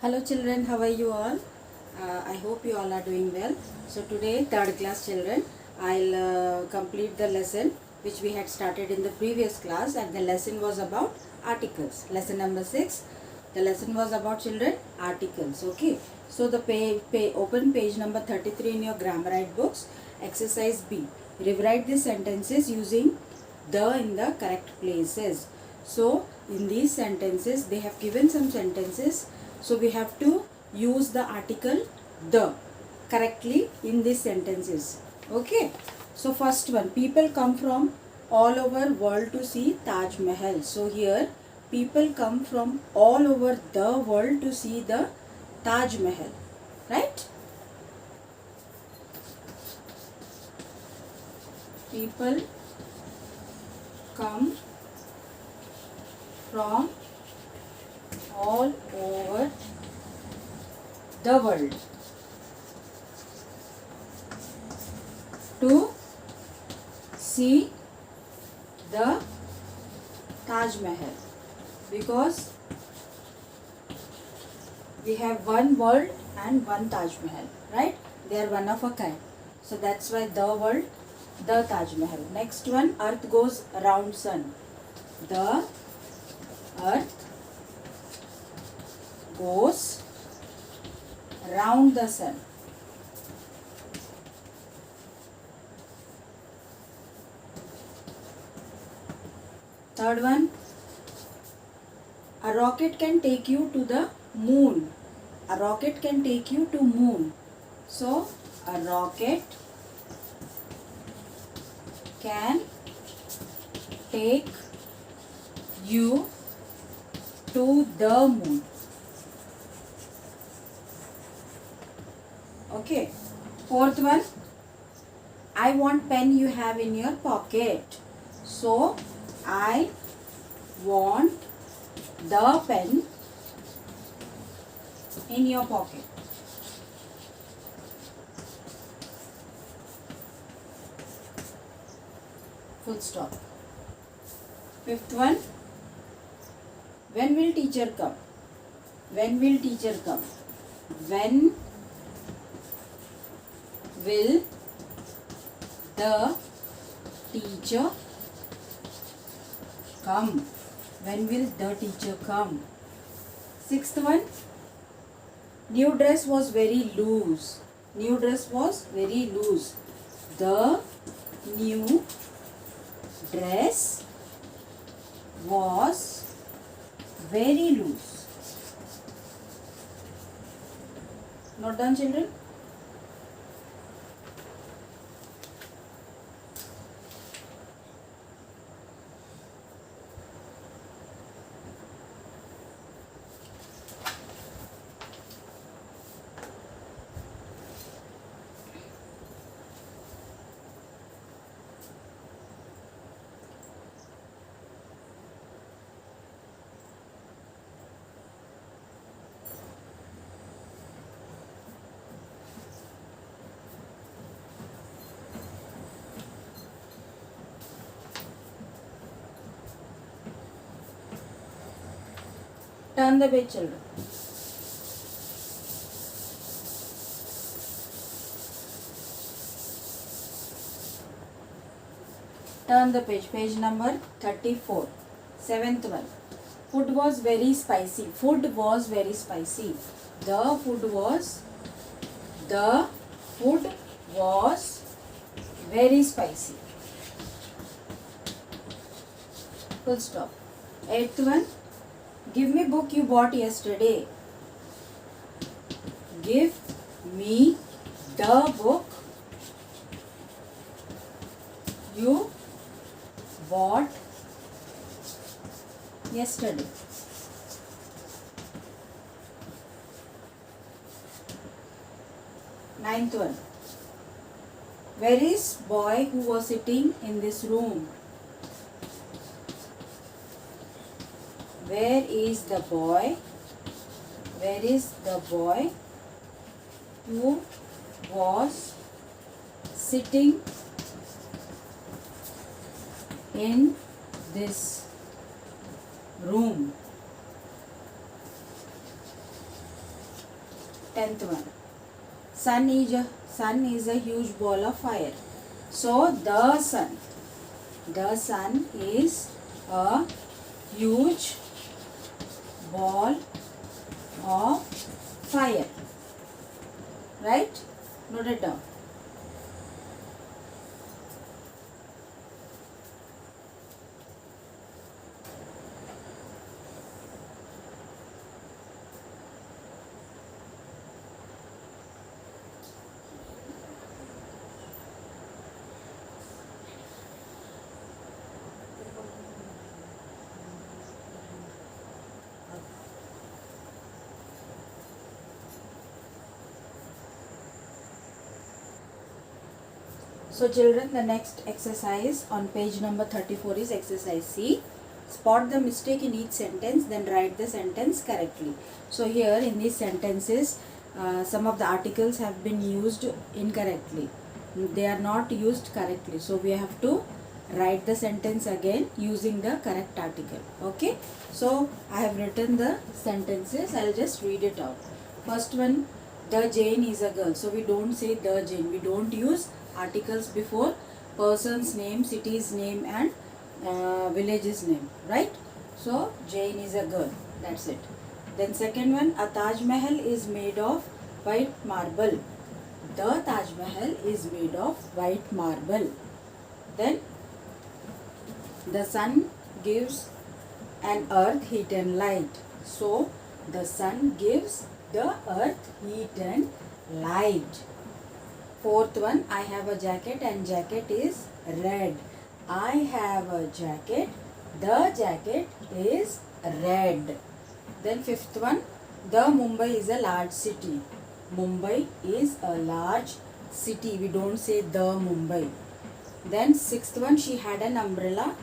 Hello children, how are you all? I hope you all are doing well. So today, third class children, I'll complete the lesson which we had started in the previous class, and the lesson was about articles. Lesson number 6. The lesson was about children articles. Okay. So the open page number 33 in your Grammarite books. Exercise B. Rewrite the sentences using the in the correct places. So in these sentences, they have given some sentences. So we have to use the article the correctly in these sentences. Okay. So first one, people come from all over world to see Taj Mahal. So here people come from all over the world to see the Taj Mahal. Right? People come from all over the world to see the Taj Mahal, because we have one world and one Taj Mahal, right? They are one of a kind. So that's why the world, the Taj Mahal. Next one, earth goes around sun. The earth goes round the sun. Third one, a rocket can take you to the moon. A rocket can take you to moon. So a rocket can take you to the moon. Okay. Fourth one, I want pen you have in your pocket. So I want the pen in your pocket. Full stop. Fifth one, when will teacher come? When will teacher come? When will the teacher come? When will the teacher come? Sixth one, new dress was very loose. New dress was very loose. The new dress was very loose. Not done, children? Turn the page, children. Turn the page. Page number 34. Seventh one. Food was very spicy. Food was very spicy. The food was very spicy. Full stop. Eighth one. Give me book you bought yesterday. Give me the book you bought yesterday. Ninth one. Where is boy who was sitting in this room? Where is the boy? Where is the boy who was sitting in this room? 10th one. Sun is a huge ball of fire. So the sun is a huge ball of fire. Right? Note it down. So children, the next exercise on page number 34 is exercise C. Spot the mistake in each sentence, then write the sentence correctly. So here in these sentences, some of the articles have been used incorrectly. They are not used correctly. So we have to write the sentence again using the correct article. Okay. So I have written the sentences. I will just read it out. First one, the Jane is a girl. So we don't say the Jane. We don't use articles before person's name, city's name and village's name, right? So Jane is a girl, that's it. Then second one, a Taj Mahal is made of white marble. The Taj Mahal is made of white marble. Then the sun gives an earth heat and light. So the sun gives the earth heat and light. Fourth one, I have a jacket and jacket is red. I have a jacket, the jacket is red. Then fifth one, the Mumbai is a large city. Mumbai is a large city. We don't say the Mumbai. Then sixth one, she had an umbrella.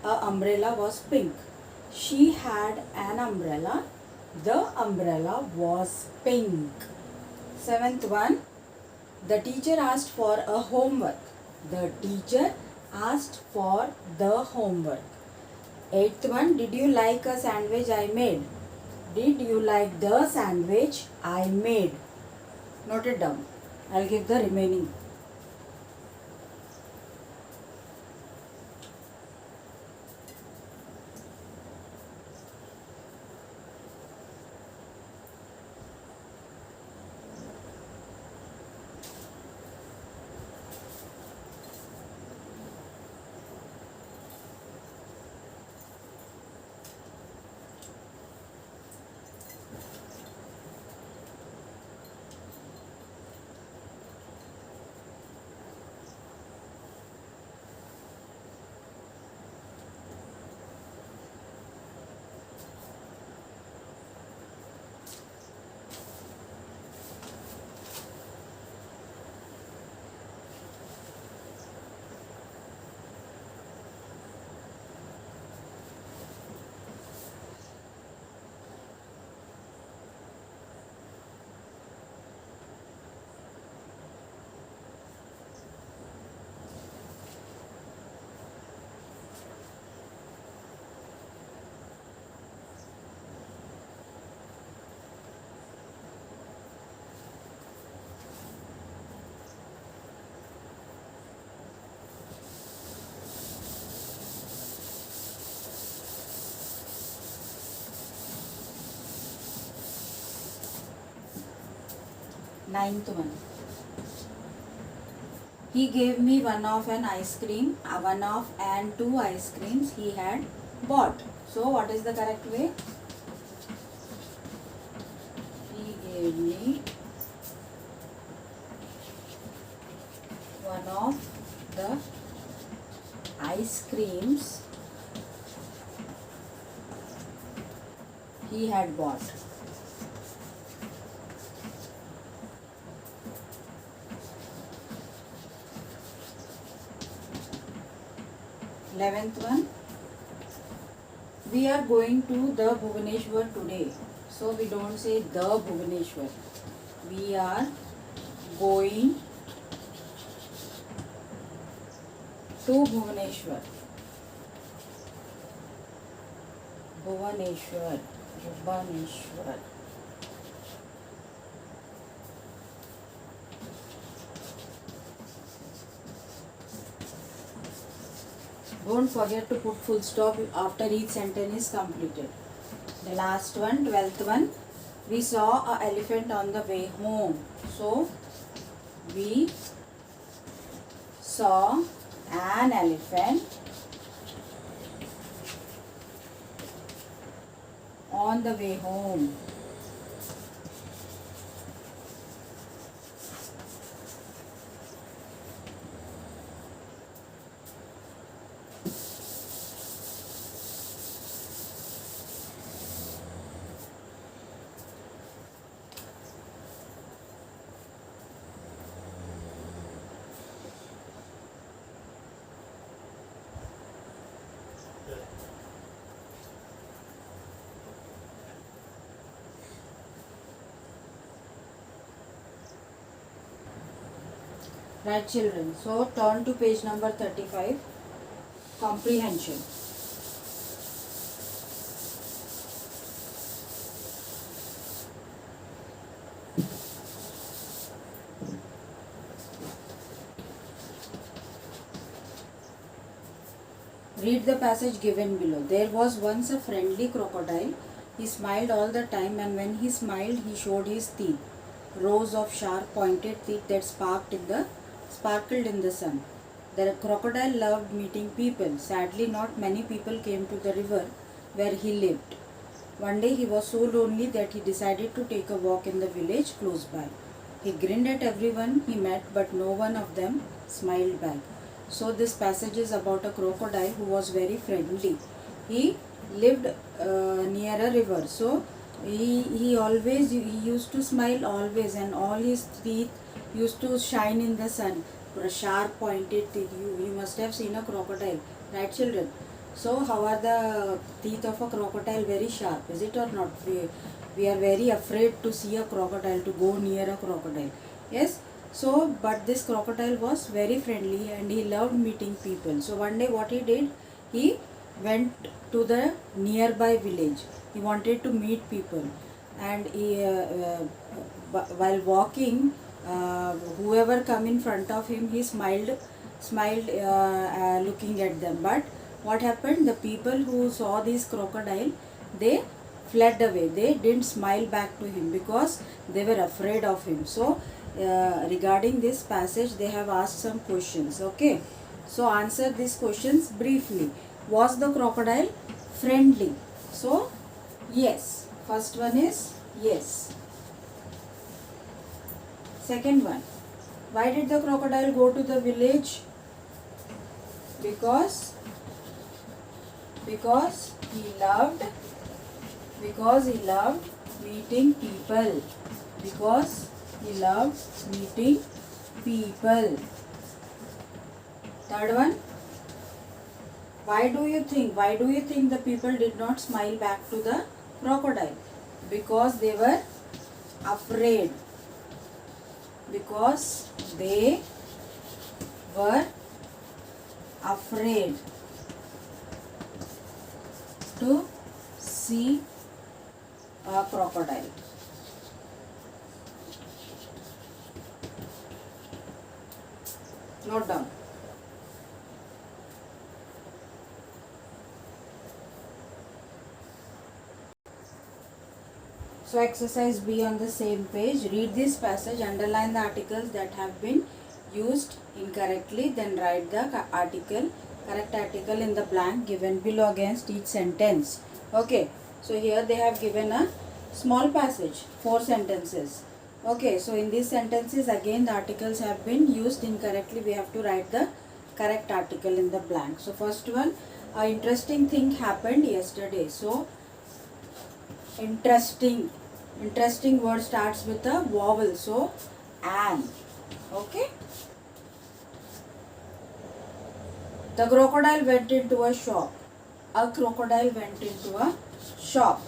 A umbrella was pink. She had an umbrella. The umbrella was pink. Seventh one, the teacher asked for a homework. The teacher asked for the homework. Eighth one, did you like a sandwich I made? Did you like the sandwich I made? Note it down. I'll give the remaining. Ninth one. He gave me one of an ice cream, one of and two ice creams he had bought. So what is the correct way? He gave me one of the ice creams he had bought. Eleventh one, we are going to the Bhubaneswar today. So we don't say the Bhubaneswar. We are going to Bhubaneswar. Bhubaneswar. Bhubaneswar. Don't forget to put full stop after each sentence is completed. The last one, 12th one. We saw an elephant on the way home. So, we saw an elephant on the way home. Right, children. So turn to page number 35. Comprehension. Read the passage given below. There was once a friendly crocodile. He smiled all the time, and when he smiled, he showed his teeth, rows of sharp pointed teeth that sparkled in the sun. The crocodile loved meeting people. Sadly, not many people came to the river where he lived. One day he was so lonely that he decided to take a walk in the village close by. He grinned at everyone he met, but no one of them smiled back. So this passage is about a crocodile who was very friendly. He lived near a river. So he used to smile always, and all his teeth used to shine in the sun. Sharp pointed teeth. You must have seen a crocodile, right, children? So how are the teeth of a crocodile? Very sharp, is it or not? We are very afraid to see a crocodile, to go near a crocodile. Yes. So, but this crocodile was very friendly and he loved meeting people. So one day what he did, he went to the nearby village. He wanted to meet people, and while walking, whoever come in front of him, he smiled looking at them. But what happened? The people who saw this crocodile, they fled away. They didn't smile back to him because they were afraid of him. So regarding this passage, they have asked some questions. Okay, so answer these questions briefly. Was the crocodile friendly? So yes. First one is yes. Second one, why did the crocodile go to the village? Because he loved meeting people. Because he loved meeting people. Third one, why do you think the people did not smile back to the crocodile? Because they were afraid. Because they were afraid to see a crocodile. Note down. So exercise B on the same page. Read this passage, underline the articles that have been used incorrectly, then write the correct article in the blank given below against each sentence. Okay, so here they have given a small passage, 4 sentences. Okay, so in these sentences again the articles have been used incorrectly. We have to write the correct article in the blank. So first one, an interesting thing happened yesterday. So interesting word starts with a vowel, so an. Okay, the crocodile went into a shop. A crocodile went into a shop.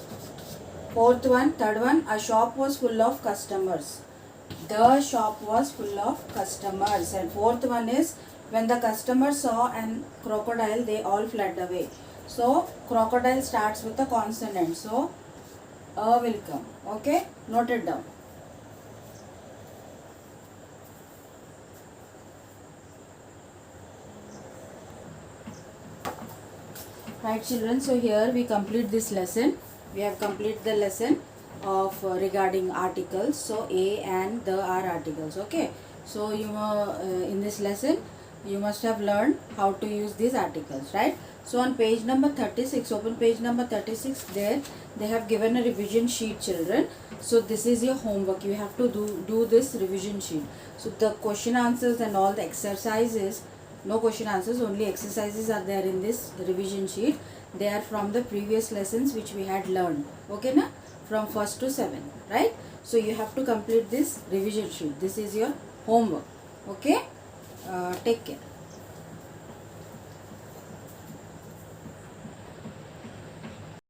Third one, a shop was full of customers. The shop was full of customers. And fourth one is, when the customers saw an crocodile, they all fled away. So crocodile starts with a consonant, so a will come. Okay, note it down. Right children, so here we complete this lesson. We have completed the lesson of regarding articles. So a and the are articles. Okay. So you in this lesson you must have learned how to use these articles, right? So on page number 36, open page number 36, there they have given a revision sheet, children. So this is your homework. You have to do this revision sheet. So the question answers and all the exercises, no question answers, only exercises are there in this revision sheet. They are from the previous lessons which we had learned. Okay na? From 1st to 7th, right? So you have to complete this revision sheet. This is your homework. Okay? Take care.